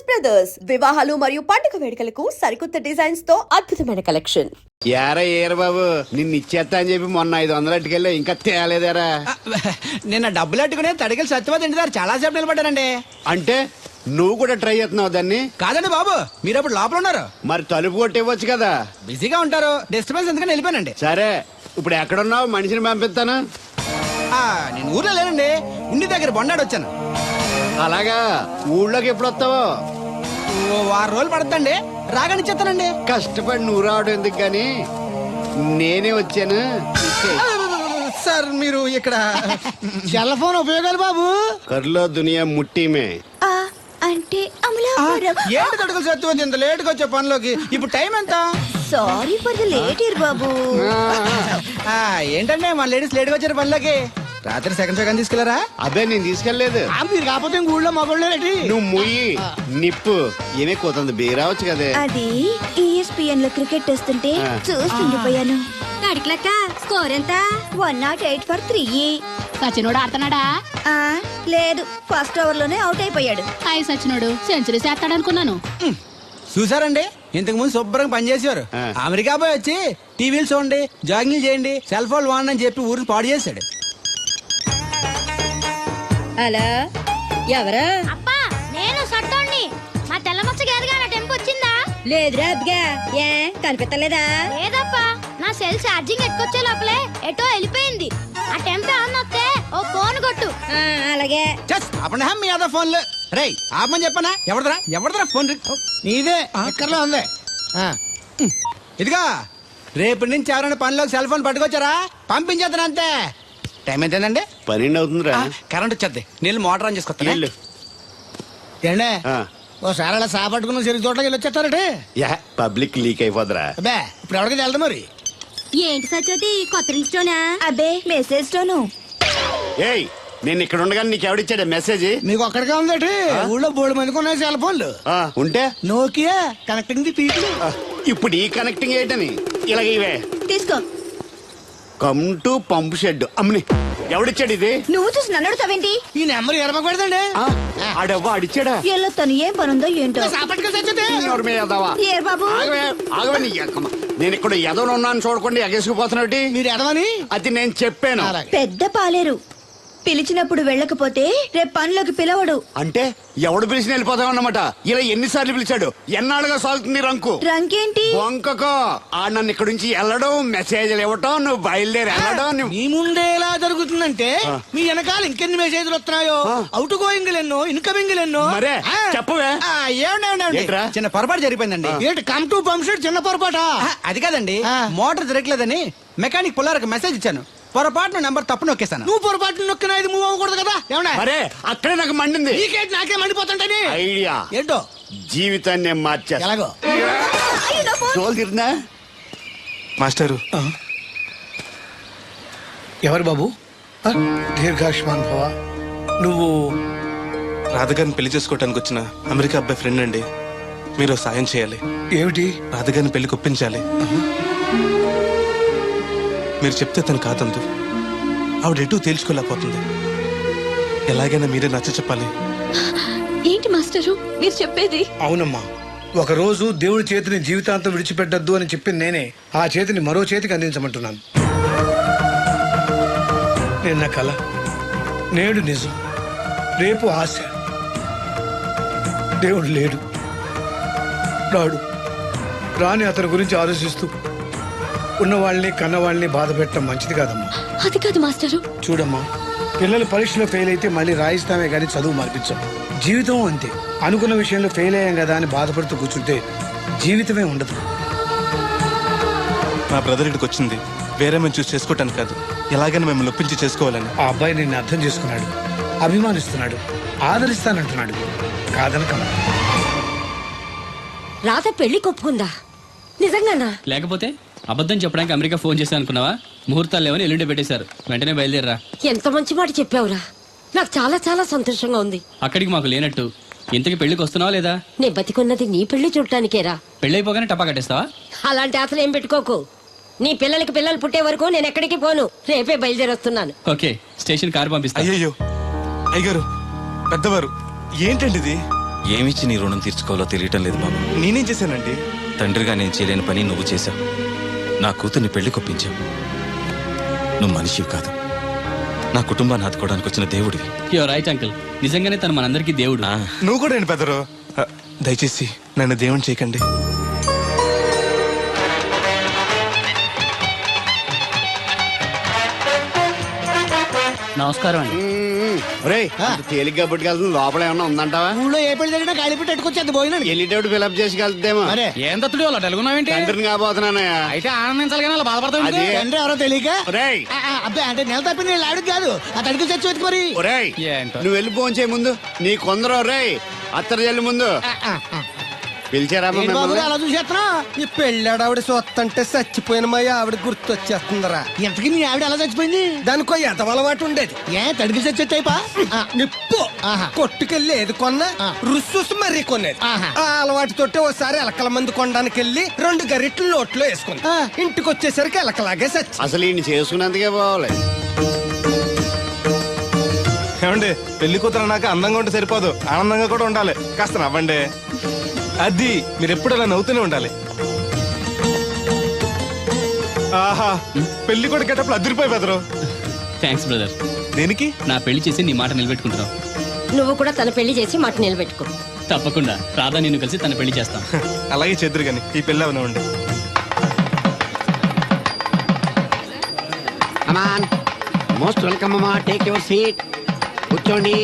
Brothers వివాహాలు మరియు పండుగ వేడుకలకు సరికొత్త డిజైన్స్ తో అద్భుతమైన కలెక్షన్. యారా ఏరు బాబు నిన్ను ఇచ్చేస్తా అని చెప్పి మొన్న 500 అట్టుకెళ్ళి ఇంకా తేలేదారా? నిన్న డబ్బులు అట్టుకునే తడికెళ్ళి సత్యవతి ఇంటి దగ్గర చాలా సేపు నిలబడ్డానండి. అంటే నువ్వు కూడా ట్రై చేస్తున్నావు దాన్ని? కాదండి బాబు, మీరు అప్పుడు లోపల ఉన్నారు. మరి తలుపు కొట్టి ఇవ్వచ్చు కదా. బిజీగా ఉంటారు, డిస్టర్బెన్స్ ఎందుకని వెళ్ళిపోయానండి. సరే ఇప్పుడు ఎక్కడున్నావు? మనిషిని పంపిస్తాను. నేను ఊర్లో లేనండి, ఇంటి దగ్గర బొండాడు వచ్చాను. అలాగా, ఊళ్ళోకి ఎప్పుడు వస్తావో? ఓ 6 రోజులు పడుతుందండి, రాగానే చెప్తానండి. కష్టపడి నువ్వు రావడం ఎందుకు గాని నేనే వచ్చాను. సార్ మీరు ఇక్కడ సెల్ ఫోన్ ఉపయోగాలు బాబు. కర్లో దునియా ముట్టిమే అంటే ఏంటి తడుకులు సత్యవతి ఇంత లేట్ గా వచ్చే పనిలోకి? ఇప్పుడు టైం ఎంత? Sorry for the late year బాబు. ఏంటంటే మన లేడీస్ లేట్ గా వచ్చారు పనిలోకి. రాత్రి సెకండ్ సెకండ్ తీసుకెళ్లారా? అదే నేను తీసుకెళ్లేదు. మీరు కాకపోతే ఊళ్ళో మగోళ్ళేటి. నువ్వు ముయ్యి నిప్పు ఏమే కోతుంది బీరావచ్చు కదే. అది ESPN లో క్రికెట్ వస్తుంటే చూస్తుండిపోయాను. కడిక్లక్క స్కోర్ ఎంత? 108 for 3. సచినోడు ఆడుతున్నాడా? లేదు, ఫస్ట్ ఓవర్ లోనే అవుట్ అయిపోయాడు. హాయ్ సచినోడు సెంచరీ చేస్తాడనుకున్నాను. చూసారండి, ఇంతకు ముందు శుభ్రంగా పనిచేసేవారు. అమెరికా పోయి వచ్చి టీవీలు చూడండి, జాగింగ్ చేయండి, సెల్ ఫోన్ వాడండి అని చెప్పి ఊరిని పాడు చేశాడు. హలో, ఎవరు? అప్పా నేను సట్టోణ్ణి. మా తెల్లమచ్చ గారిగా నా టెంపు వచ్చిందా? లేదురా అబ్బగా, ఏ కనిపెట్టలేదా? లేదప్పా, నా సెల్ ఛార్జింగ్ ఎక్కొచ్చే లోపలే ఎటో వెళ్ళిపోయింది. ఆ టెంపు ఏమన్నా వస్తే ఓ ఫోన్ కొట్టు. అలాగే. అప్పుడు మీ అదా ఫోన్లు రేయ్ ఆపమని చెప్పనా? ఎవరిదరా ఫోన్? నీదే ఎక్కర్లో ఉంది. ఇదిగా రేపటి నుంచి ఎవరైనా పనిలోకి సెల్ ఫోన్ పట్టుకొచ్చారా పంపించేద్దాను అంతే. టైం ఎంతేందండి? 12 అవుతుందిరా. కరెంట్ వచ్చేద్ది, నీళ్ళు మోటార్ ఆన్ చేసుకొస్తా. ఏండే ఓసారి అలా సాపట్టుకున్న సరి చోట్లకి వెళ్ళి వచ్చేస్తారటే. Public leak అయిపోద్రా. అబ్బే ఇప్పుడు ఎవరికి వెళ్దాం మరి? ఏంటి సత్యవతి కొత్త రింగ్స్టోనా? అబ్బే మెసేజ్ తోను. ఏయ్ నేను ఇక్కడ ఉండగానే నీకు ఎవడిచ్చాడే మెసేజ్? మీకు ఒక్కడిగా ఉందటి, ఊళ్ళో 3 మందికి ఉన్నాయి సెల్ ఫోన్లు. ఉంటే నోకియా కనెక్టింగ్ ది పీపుల్. ఇప్పుడు ఈ కనెక్టింగ్ ఏంటని ఇలాగ ఇవే తీసుకో. Come to pump shed. అమ్మని ఎవడిచ్చాడు ఇది? నువ్వు చూసి నన్ను అడుగుతావేంటి? ఈ నెంబర్ ఎరపకూడదండి. ఆడవ్వ అడిచాడా? ఎల్లో తను ఏం పనుందో ఏంటో. ఏర్ బాబు నేను ఇక్కడ ఎదవను ఉన్నాను చూడకుండా ఎగేసుకుపోతున్నట్టు. మీరు ఎదవని అది నేను చెప్పాను. పెద్ద పాలేరు. పిలిచినప్పుడు వెళ్ళకపోతే రేపు పనిలోకి పిలవడు. అంటే ఎవడు పిలిచిన వెళ్ళిపోతావు అన్నమాట. ఇలా ఎన్నిసార్లు పిలిచాడు? ఎన్నాళ్ళుగా సాగుతుంది రంకు. రంకేంటి? వంకకో ఆ నన్ను ఇక్కడ నుంచి వెళ్ళడం, మెసేజ్లు ఇవ్వటం, నువ్వు బయలుదేరి వెళ్ళడం. మీ ముందే ఎలా జరుగుతుందంటే మీ వెనకాల ఇంకెన్ని మెసేజ్లు వస్తున్నాయో. అవుట్ గోయింగ్ ఎన్నో, ఇన్కమింగ్ ఎన్నో. మరే చెప్పవే. చిన్న పొరపాటు జరిగిపోయిందండి. ఏంటి కమ్ టు పంప్ షెడ్ చిన్న పొరపాట? అది కాదండి, మోటార్ తిరగలేదని మెకానిక్ పుల్లారకు మెసేజ్ ఇచ్చాను. పొరపాటున నెంబర్ తప్పు నొక్కేసాను. నువ్వు పొరపాటు నొక్కినా ఇది మూవ్ అవ్వకూడదు కదా. మరే అక్కడే నాకు మండింది. నీకేంటి నాకే మండిపోతుంటని ఐడియా ఏంటో జీవితాన్ని మార్చా. ఎలాగో తిరిగినా మాస్టరు. ఎవరు బాబు? దీర్ఘాయుష్మాన్ భవ. నువ్వు రాధగారిని పెళ్లి చేసుకోవటానికి వచ్చిన అమెరికా అబ్బాయి ఫ్రెండ్ అండి. మీరు సాయం చేయాలి. ఏమిటి? రాధగారిని పెళ్లి ఒప్పించాలి. మీరు చెప్తే తను కాదందు. ఆవిడ ఎటు తేల్చుకోలేకపోతుంది. ఎలాగైనా మీరే నచ్చ చెప్పాలి. ఏంటి మాస్టరు మీరు చెప్పేది? అవునమ్మా, ఒకరోజు దేవుడి చేతిని జీవితాంతం విడిచిపెట్టద్దు అని చెప్పింది నేనే. ఆ చేతిని మరో చేతికి అందించమంటున్నాను. నిన్న కల, నేడు నిజం, రేపు ఆశ. దేవుడు లేడు, రాడు. రాని అతని గురించి ఆలోచిస్తూ ఉన్నవాళ్ళని కన్నవాళ్ళని బాధ పెట్టడం మంచిది కాదమ్మా. అది కాదు మాస్టరు. చూడమ్మా, పిల్లలు పరీక్షలో ఫెయిల్ అయితే మళ్ళీ రాయిస్తామే కానీ చదువు మార్పించాం. జీవితం అంతే. అనుకున్న విషయంలో ఫెయిల్ అయ్యాం కదా అని బాధపడుతూ కూర్చుంటే జీవితమే ఉండదు. మా బ్రదర్ ఇక్కడికి వచ్చింది వేరే మేము చూసి చేసుకోవటానికి కాదు, ఎలాగైనా మిమ్మల్ని ఒప్పించి చేసుకోవాలని. ఆ అబ్బాయి నిన్ను అర్థం చేసుకున్నాడు, అభిమానిస్తున్నాడు, ఆదరిస్తానంటున్నాడు. కాదనకమ్మా. రాధ పెళ్లి కొప్పుకుందా? నిజంగానా? లేకపోతే అబద్ధం చెప్పడానికి అమెరికా ఫోన్ చేశాను అనుకున్నావా? ముహూర్తాలు లేవని ఎల్లుండి పెట్టేశారు. వెంటనే బయలుదేరరా. ఎంత మంచి మాట చెప్పావురా, నాకు చాలా చాలా సంతోషంగా ఉంది. అక్కడికి మాకు లేనట్టు ఇంతకి పెళ్లికి వస్తున్నావా లేదా? నే బతికున్నది నీ పెళ్లి చూడటానికేరా. పెళ్ళైపోగానే టపా కట్టేస్తావా? అలాంటి ఆశలు ఏం పెట్టుకోకు. నీ పిల్లలకి పిల్లలు పుట్టే వరకు నేను ఎక్కడికి పోను. రేపే బయలుదేరొస్తున్నాను. ఓకే, స్టేషన్ కారు పంపిస్తా. అయ్యయ్యో అయ్యగారు, పెద్దవారు, ఏంటండి ఇది? ఏమిచ్చి నీ రుణం తీర్చుకోవాలో తెలియటం లేదు బాబు. నేనేం చేశానండి? తండ్రిగా నేను చేయలేని పని నువ్వు చేశావు. నా కూతుర్ని పెళ్లి కొప్పించావు. నువ్వు మనిషివి కాదు, నా కుటుంబాన్ని ఆదుకోవడానికి వచ్చిన దేవుడివి. యువర్ రైట్ అంకుల్, నిజంగానే తను మనందరికీ దేవుడు. నువ్వు కూడా ఏంటి పెదరు? దయచేసి నన్ను దేవుని చేయకండి. నమస్కారం అండి. రేయ్ తేలిగ్గా పుట్టుకెళ్తుంది, లోపల ఏమన్నా ఉందంటావా? ఊళ్ళో ఏ పెళ్లి జరిగినా కాలిపెట్టి ఎట్టుకొచ్చేది భోజనం. వెళ్ళేటప్పుడు ఫిలప్ చేసి వెళ్తేమో. అరే ఏం తత్తుడు అలా తెలుగున్నావేంటి? తండ్రిని కాబోతున్నానయ్యా. అయితే ఆనందించాలి కానీ అలా బాధపడతావు. అది తండ్రి ఎవరో తెలియక రేయ్ అబ్బాయి అంటే నెల తప్పి నేను ఆడికి కాదు ఆ తడికి చచ్చి వెతుకు మరి. ఒరేయ్ ఏంటో. నువ్వు వెళ్ళి ఫోన్ చేయ ముందు. నీ కొందరు రేయ్ అత్తరు చెల్లి ముందు పిలిచారా ఏంటి బాబు మిమ్మల్ని? అలా చూసేస్తున్నా? ఈ పెళ్ళాడావిడ సొత్తంటే చచ్చిపోయిన మా ఆవిడ గుర్తొచ్చేస్తుందరా. ఇంతకీ మీ ఆవిడ ఎలా చచ్చిపోయింది? దానికో ఎంత అలవాటు ఉండేది. ఏ తడికి చచ్చి టైపా? నిప్పు కొట్టుకెళ్ళి ఏది కొన్నా రుస్సుస్ మరీ కొనేది. ఆహా. ఆ అలవాటు తోటి ఓసారి ఎలకల మందు కొనడానికి వెళ్ళి 2 గరిట్లు నోట్లో వేసుకుంది. ఇంటికి వచ్చేసరికి ఎలకలాగే చచ్చి. అసలు ఈయన చేసుకున్నందుకే పోవాలి. ఏమండి, పెళ్లి కూతురు నాకు అందంగా ఉంటే సరిపోదు, ఆనందంగా కూడా ఉండాలి. కాస్త నవ్వండి. అది మీరు ఎప్పుడు అలా నవ్వుతూనే ఉండాలి. ఆహా, పెళ్లి కూడా గెటప్పుడు అదిరిపోయి పెదరు. Thanks brother. దేనికి? నా పెళ్లి చేసి నీ మాట నిలబెట్టుకుంటున్నావు. నువ్వు కూడా తన పెళ్లి చేసి మాట నిలబెట్టుకో. తప్పకుండా రాధా నిన్ను కలిసి తన పెళ్లి చేస్తాం. అలాగే చెద్దరు గాని ఈ పెళ్లి అవనివ్వండి. అమాన్ మోస్ట్ వెల్కమ్ అమ్మా, టేక్ యువర్ సీట్, కూర్చోండి.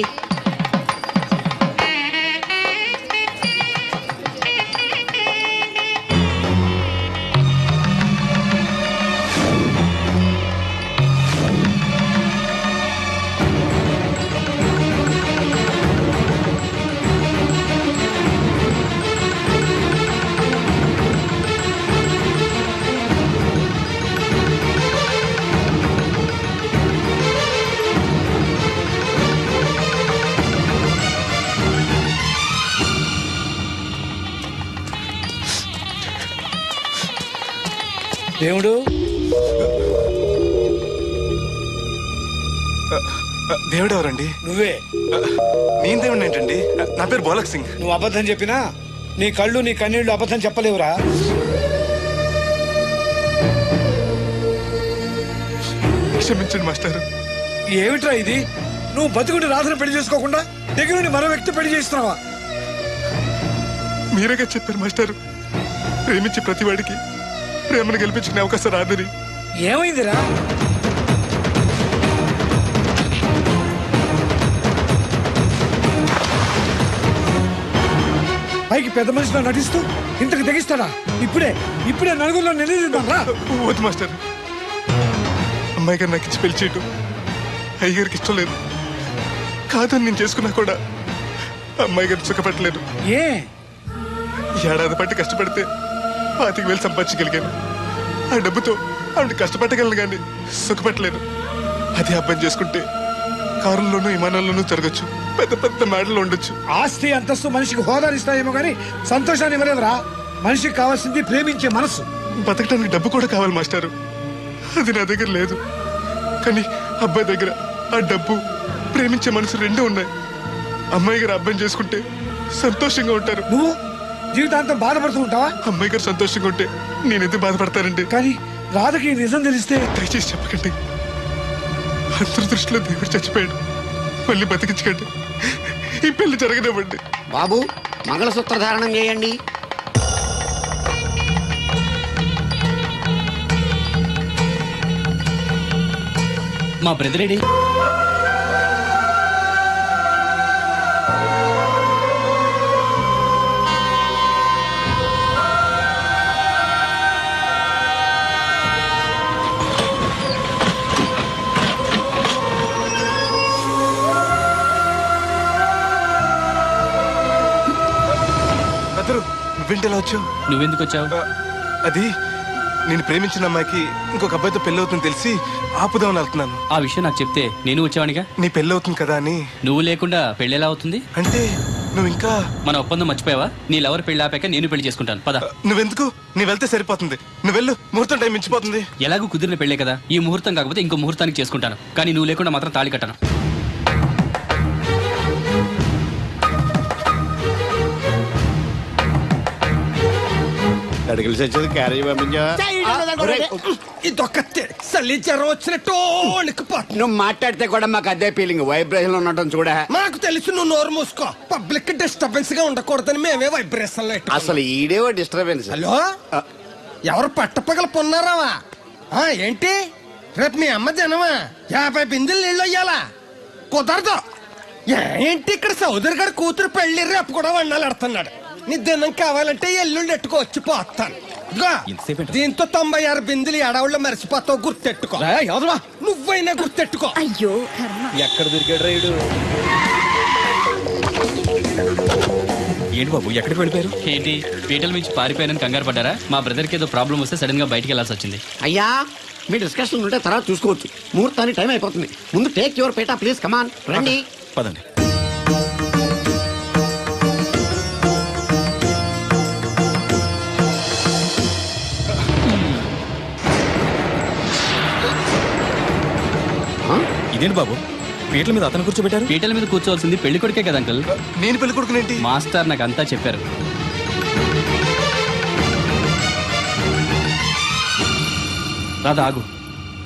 దేవుడు దేవుడు ఎవరండి? నువ్వే. నేను దేవుడు ఏంటండి? నా పేరు బోలక్ సింగ్. నువ్వు అబద్ధం చెప్పినా నీ కళ్ళు నీ కన్నీళ్లు అబద్ధం చెప్పలేవురా. క్షమించండి మాస్టర్. ఏమిట్రా ఇది? నువ్వు బతుకుంటే రాధను పెళ్లి చేసుకోకుండా దగ్గర నుండి మరో వ్యక్తి పెళ్లి చేస్తున్నావా? మీరేగా చెప్పారు మాస్టర్, ప్రేమించే ప్రతివాడికి ప్రేమను గెలిపించుకునే అవకాశం రాదని. ఏమైందిరా? పైకి పెద్ద మనిషిలో నటిస్తూ ఇంతకు తెగిస్తాడా? ఇప్పుడే నలుగురిలో నిలదీద్దాం రా. వద్దు మాస్టర్, అమ్మాయి గారు నాకు ఇచ్చి పెళ్లి చేయటం అయ్యగారికి ఇష్టం లేదు. కాదని నేను చేసుకున్నా కూడా అమ్మాయి గారు సుఖపెట్టలేదు. ఏ ఏడాది పట్టి కష్టపడితే 25,000 సంపాదించగలిగాను. ఆ డబ్బుతో ఆవిడ కష్టపట్టగలను కానీ సుఖపెట్టలేను. అదే అబ్బాయి చేసుకుంటే కారుల్లోనూ విమానాల్లోనూ తిరగచ్చు, పెద్ద పెద్ద మేడల్లో ఉండొచ్చు. ఆస్తి అంతస్తు మనిషికి హోదానిస్తాయేమో గానీ సంతోషాన్ని ఇవ్వలేదురా. మనిషికి కావాల్సింది ప్రేమించే మనసు. బతకడానికి డబ్బు కూడా కావాలి మాస్టారు, అది నా దగ్గర లేదు. కానీ అబ్బాయి దగ్గర ఆ డబ్బు, ప్రేమించే మనసు రెండూ ఉన్నాయి. అమ్మాయి గారు అబ్బాయిని చేసుకుంటే సంతోషంగా ఉంటారు. నువ్వు జీవితాంతం బాధపడుతూ ఉంటావా? అమ్మాయి గారు సంతోషంగా ఉంటే నేనెందుకు బాధపడతానండి? కానీ రాధకి ఈ నిజం తెలిస్తే దయచేసి చెప్పకండి. అందరి దృష్టిలో దేవుడు చచ్చిపోయాడు, మళ్ళీ బతికించకండి. ఈ పెళ్లి జరగనివ్వండి. బాబు మంగళసూత్ర ధారణం చేయండి. మా బ్రదర్ ఏడి? బదరు, నువ్వేంటి వచ్చావు? నువ్వెందుకు వచ్చావు? అది నేను ప్రేమించిన అమ్మాయికి ఇంకొక అబ్బాయితో పెళ్లి అవుతుందని తెలిసి ఆపుదామని వెళ్తున్నాను. ఆ విషయం నాకు చెప్తే నేను వచ్చావనిగా. నీ పెళ్లి అవుతుంది కదా అని. నువ్వు లేకుండా పెళ్లి ఎలా అవుతుంది? అంటే నువ్వు ఇంకా మన ఒప్పందం మర్చిపోయావా? నీ లవర్ పెళ్లి ఆపాక నేను పెళ్లి చేసుకుంటాను. పద. నువ్వెందుకు? నీ వెళ్తే సరిపోతుంది. నువ్వు వెళ్ళు, ముహూర్తం టైం మించిపోతుంది. ఎలాగూ కుదిరిన పెళ్లే కదా, ఈ ముహూర్తం కాకపోతే ఇంకో ముహూర్తానికి చేసుకుంటాను. కానీ నువ్వు లేకుండా మాత్రం తాళి కట్టను. అడిగిలి సచ్చేది క్యారేజ్ పంపించావా? ఇదొక చలి జ్వరం వచ్చినట్టు వణికిపోతుంది. నువ్వు మాట్లాడితే కూడా మాకు అదే ఫీలింగ్, వైబ్రేషన్ ఉండటం చూడా. మాకు తెలుసు, నువ్వు నోరు మూసుకో. పబ్లిక్ డిస్టర్బెన్స్ గా ఉండకూడదని మేమే వైబ్రేషన్ లో పెట్టుకున్నాం. అసలు ఈడేవో డిస్టర్బెన్స్. హలో, ఎవరు పట్టపగల పొన్నారావా? ఏంటి రేపు మీ అమ్మ జనమా 50 బిందెలు నీళ్ళు అయ్యాలా? కుదరదు. ఏంటి ఇక్కడ సోదరి గారు కూతురు పెళ్లి రేపు కూడా వండాలి ఆడుతున్నాడు. నీ దినం కావాలంటే ఎల్లుండి ఎట్టుకోవచ్చు పోతాను. దీంతో 96 బిందెలు ఎడవుళ్ళు మరిచిపోతావు, గుర్తెట్టుకో. నువ్వైనా గుర్తెట్టుకో. అయ్యో ఎక్కడ దొరికాడు రైడు? ఏంటి బాబు ఎక్కడికి వెళ్ళిపోయారు? ఏంటి పీటల నుంచి పారిపోయానని కంగారు పడ్డారా? మా బ్రదర్కి ఏదో ప్రాబ్లం వస్తే సడన్ గా బయటికి వెళ్ళాల్సి వచ్చింది. అయ్యా, మీ డిస్కషన్ ఉంటే తర్వాత చూసుకోవచ్చు. ముహూర్తానికి టైం అయిపోతుంది. ముందు టేక్ యువర్ పేట ప్లీజ్, కమాన్ రండి. పదండి. ఇదేంటి బాబు పీటల మీద అతను కూర్చోబెట్టారు? పీటల మీద కూర్చోవాల్సింది పెళ్లి కొడుకే కదా అంకుల్. నేను పెళ్లి కొడుకునేంటి? మాస్టర్ నాకు అంతా చెప్పారు. రాధా ఆగు,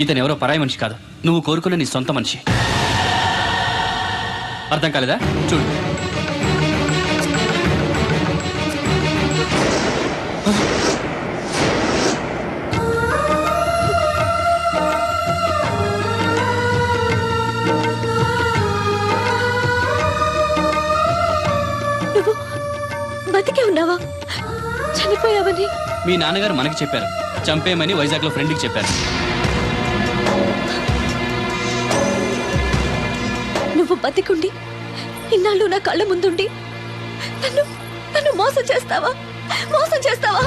ఇతను ఎవరో పరాయి మనిషి కాదు, నువ్వు కోరుకున్న నీ సొంత మనిషి. అర్థం కాలేదా? చూడు. బతికే ఉన్నావా? చనిపోయావని మీ నాన్నగారు మనకి చెప్పారు, చంపేయమని వైజాగ్ లో ఫ్రెండ్కి చెప్పారు. నువ్వు బతికుండి ఇన్నాళ్ళు నా కళ్ళ ముందుండి నన్ను నన్ను మోసం చేస్తావా? మోసం చేస్తావా?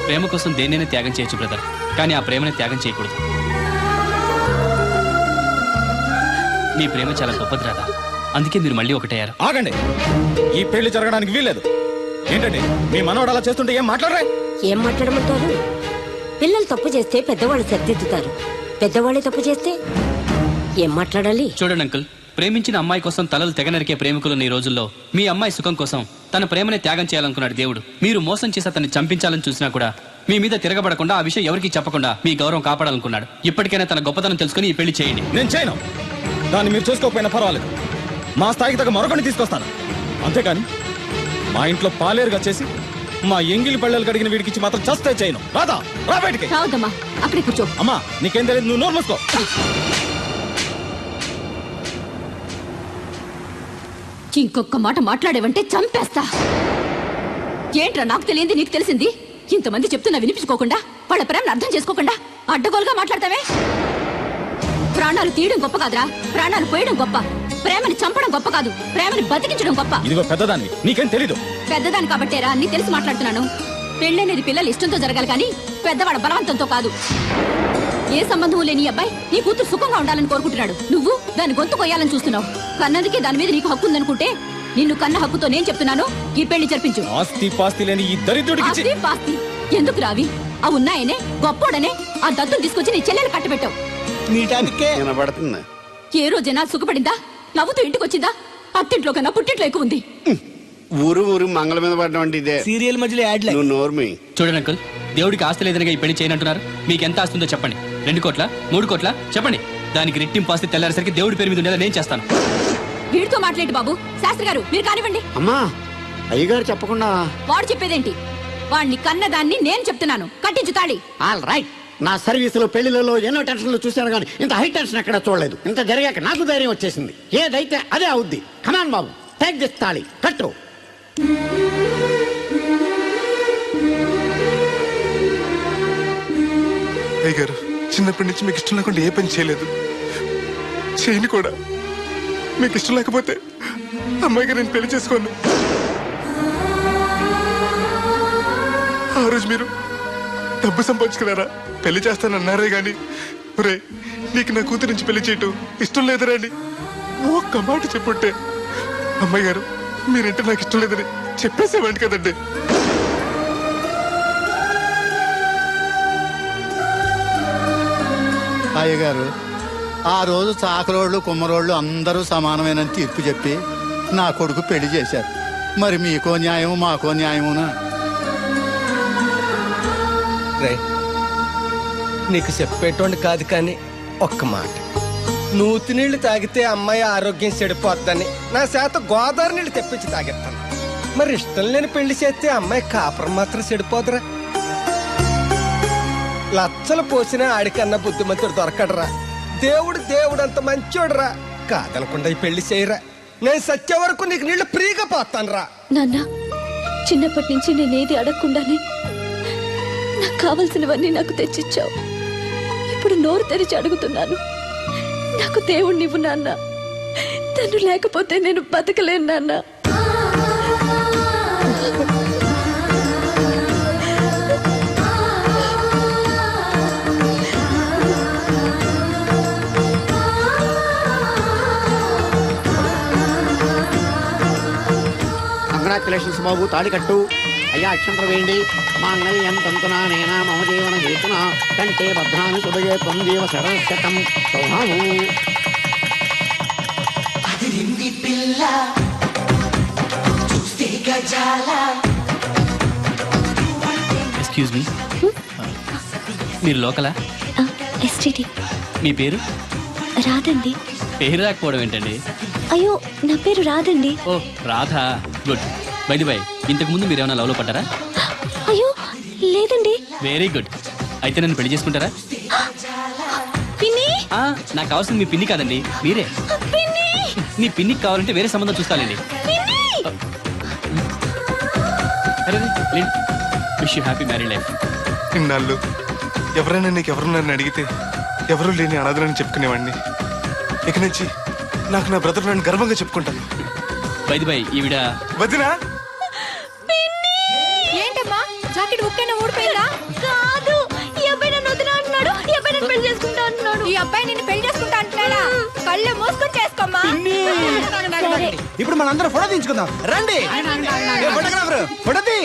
ప్రేమ కోసం దేన్నైనా త్యాగం చేయొచ్చు బ్రదర్, కానీ ఆ ప్రేమని త్యాగం చేయకూడదు. మీ ప్రేమ చాలా గొప్పది రాదా, అందుకే మీరు మళ్ళీ ఒకటయ్యారు. ఆగండి, ఈ పెళ్లి జరగడానికి వీల్లేదు. ఏంటండి మీ మనవాడు అలా చేస్తుంటే ఏం మాట్లాడరా? ఏం మాట్లాడమంటారు? పిల్లలు తప్పు చేస్తే పెద్దవాళ్ళు సరిదిద్దుతారు, పెద్దవాళ్ళే తప్పు చేస్తే ఏం మాట్లాడాలి? చూడండి అంకుల్, ప్రేమించిన అమ్మాయి కోసం తలలు తెగనరికే ప్రేమికులున్న ఈ రోజుల్లో మీ అమ్మాయి సుఖం కోసం తన ప్రేమనే త్యాగం చేయాలనుకున్నాడు దేవుడు. మీరు మోసం చేసి అతన్ని చంపించాలని చూసినా కూడా మీ మీద తిరగబడకుండా ఆ విషయం ఎవరికి చెప్పకుండా మీ గౌరవం కాపాడాలనుకున్నాడు. ఇప్పటికైనా తన గొప్పతనం తెలుసుకుని ఈ పెళ్లి చేయండి. నేను చేయను. దాన్ని మీరు చూసుకోకపోయినా పర్వాలేదు, మా స్థాయికి తగ్గ మరొకరిని తీసుకొస్తాను. అంతేకాని మా ఇంట్లో పాలేరుగా చేసి మా ఎంగిలి పళ్ళలు కడిగిన వీడికి మాత్రం చస్తే చేయను. రాదా, రా బయటికి. రావద్దమ్మా, అక్కడే కూర్చో. అమ్మా నీకేం తెలియదు, నువ్వు నోరు మూసుకో. ఇంకొక మాట మాట్లాడేవంటే చంపేస్తా. ఏంట్రా నాకు తెలియంది నీకు తెలిసింది? ఇంతమంది చెప్తున్నా వినిపించుకోకుండా, వాళ్ళ ప్రేమను అర్థం చేసుకోకుండా అడ్డగోలుగా మాట్లాడతావే. ప్రాణాలు తీయడం గొప్ప కాదురా, ప్రాణాలు పోయడం గొప్ప. ప్రేమని చంపడం గొప్ప కాదు, ప్రేమని బతికించడం గొప్ప. ఇదిగో పెద్దదాన్ని, నీకేం తెలీదు. పెద్దదాని కాబట్టేరా అన్ని తెలిసి మాట్లాడుతున్నాను. పెళ్ళనేది పిల్లలు ఇష్టంతో జరగాలి కానీ పెద్దవాడ బలవంతంతో కాదు. ఏ సంబంధం లేని అబ్బాయి నీ కూతురు సుఖంగా ఉండాలని కోరుకుంటున్నాడు. నువ్వు దాని గొంతు కొయ్యాలని చూస్తున్నావు. కన్నందుకే దాని మీద నీకు హక్కు ఉందనుకుంటే నిన్ను కన్న హక్కుతో నేను చెప్తున్నాను, ఈ పెళ్లి జరిపించు. ఆస్తి పాస్తి లేని ఈ దరిద్రుడికి ఆస్తి పాస్తి ఎందుకు రావి? ఆ ఉన్నాయనే గొప్పోడనే ఆ దత్తుని తీసుకొచ్చి నీ చెల్లెలు కట్టబెట్టావు. వినపడుతుంది. ఏ రోజైనా సుఖపడిందా? నవ్వుతూ ఇంటికి వచ్చిందా? అత్తింట్లో కన్నా పుట్టింట్లో ఎక్కువ ఉంది. ఊరు ఊరు మంగళ మీద పడడం అంటే ఇదే. సీరియల్ మధ్యలో యాడ్ నువ్వు నోర్మి. చూడండి అంకుల్, దేవుడికి ఆస్తి లేదనగా ఈ పెళ్లి చేయనంటున్నారు. మీకు ఎంత ఆస్తుందో చెప్పండి. 2 కోట్ల 3 కోట్ల చెప్పండి. దానికి రెట్టింపు ఆస్తి తెల్లారేసరికి దేవుడి పేరు మీద ఉండేలా నేను చేస్తాను. వీడితో మాట్లాడి బాబు. శాస్త్రి గారు మీరు కానివ్వండి. అమ్మా, అయ్యగారు చెప్పకుండా వాడు చెప్పేదేంటి? వాడిని కన్నదాన్ని నేను చెప్తున్నాను, కట్టించు తాళి. All right. నా సర్వీసులో పెళ్లిలలో ఎన్నో టెన్షన్లు చూశాను కానీ ఇంత హై టెన్షన్ ఎక్కడ చూడలేదు. ఇంత జరిగాక నాకు ధైర్యం వచ్చేసింది. ఏదైతే అదే అవుద్ది. కమాన్ బాబు, టేక్ దిస్ తాళి, కట్టు. అయ్యగారు, చిన్నప్పటి నుంచి మీకు ఇష్టం లేకుండా ఏ పని చేయలేదు, చేయని కూడా. మీకు ఇష్టం లేకపోతే అమ్మాయి గారు నేను పెళ్లి చేసుకోను. ఆ రోజు మీరు డబ్బు సంపాదించుకున్నారా, పెళ్లి చేస్తానన్నారే గాని ఒరే నీకు నా కూతురు నుంచి పెళ్లి చేయటం ఇష్టం లేదరా అని ఒక్క మాట చెప్పుంటే అమ్మాయి గారు మీరంటే నాకు ఇష్టం లేదని చెప్పేసేవాడి కదండి. అయ్యగారు ఆ రోజు చాకరోళ్ళు కుమ్మరోళ్ళు అందరూ సమానమైన తీర్పు చెప్పి నా కొడుకు పెళ్లి చేశారు. మరి మీకో న్యాయము మాకో న్యాయమునా? రే నీకు చెప్పేటోండి కాదు కానీ ఒక్క మాట, నూతి నీళ్లు తాగితే అమ్మాయి ఆరోగ్యం చెడిపోద్దని నా చేత గోదావరి నీళ్లు తెప్పించి తాగిస్తాను. మరి ఇష్టం లేని పెళ్లి చేస్తే అమ్మాయి కాపురం మాత్రం చెడిపోదురా? లచ్చలు పోసినా ఆడికన్నా బుద్ధిమంతుడు దొరకడరా. దేవుడు దేవుడు అంత మంచోడురా. కాదనకుండా ఈ పెళ్లి చేయరా. నేను సత్య వరకు నీకు నీళ్లు ఫ్రీగా పోతాను రా. నాన్న, చిన్నప్పటి నుంచి నేనేది అడగకుండానే నాకు కావలసినవన్నీ నాకు తెచ్చిచ్చావు. ఇప్పుడు నోరు తెరిచి అడుగుతున్నాను, నాకు దేవుణ్ణి ఇవ్వు నాన్న. తను లేకపోతే నేను బతకలేను నాన్న. కంగ్రాచులేషన్స్ బాబు, తాళి కట్టు. అయ్యా అక్షంతలు వేయండి. మాంగళ్యం తంతునా నేనా మమ జీవన హేతున కంటే భద్రాన్ని సుభగే పొందేవ శరశతం సౌభాము. ఎక్స్క్యూజ్ మీ, మీరు లోకలా? ఎస్టీటీ. మీ పేరు? రాదండి. పేరు రాకపోవడం ఏంటండి? అయ్యో, నా పేరు రాదండి. ఓ Radha, good. By the by, ఇంతకు ముందు మీరు ఏమైనా లవ్లో పడ్డారా? అయ్యో లేదండి. Very good. అయితే నన్ను పెళ్లి చేసుకుంటారా? పిన్ని, నాకు కావాల్సింది మీ పిన్ని కాదండి, మీరే. పిన్ని, నీ పిన్నికి కావాలంటే వేరే సంబంధం చూస్తానండి. Wish you happy married life. ఇన్నాళ్ళు ఎవరైనా నీకు ఎవరున్నారని అడిగితే ఎవరూ లేని అనాథలని చెప్పుకునేవాడిని. ఇక నుంచి నాకు నా బ్రదర్ నన్ను గర్వంగా చెప్పుకుంటాను. బై ది బై, ఈవిడ వదినా. ఏంటమ్మా జాకెట్ ముక్కైనా ఊడిపోయిందా? కాదు, ఈ అబ్బాయి నన్ను వదిన అంటున్నాడు. ఈ అబ్బాయి నన్ను పెళ్లి చేసుకుంటా అంటున్నాడు. ఈ అబ్బాయి నిన్ను పెళ్లి చేసుకుంటా అంటున్నాడా? కళ్ళు మూసుకొని చేసుకోమ్మా. ఇప్పుడు మనందరం ఫోటో తీయించుకుందాం రండి. ఫోటోగ్రాఫర్ ఫోటో తీ.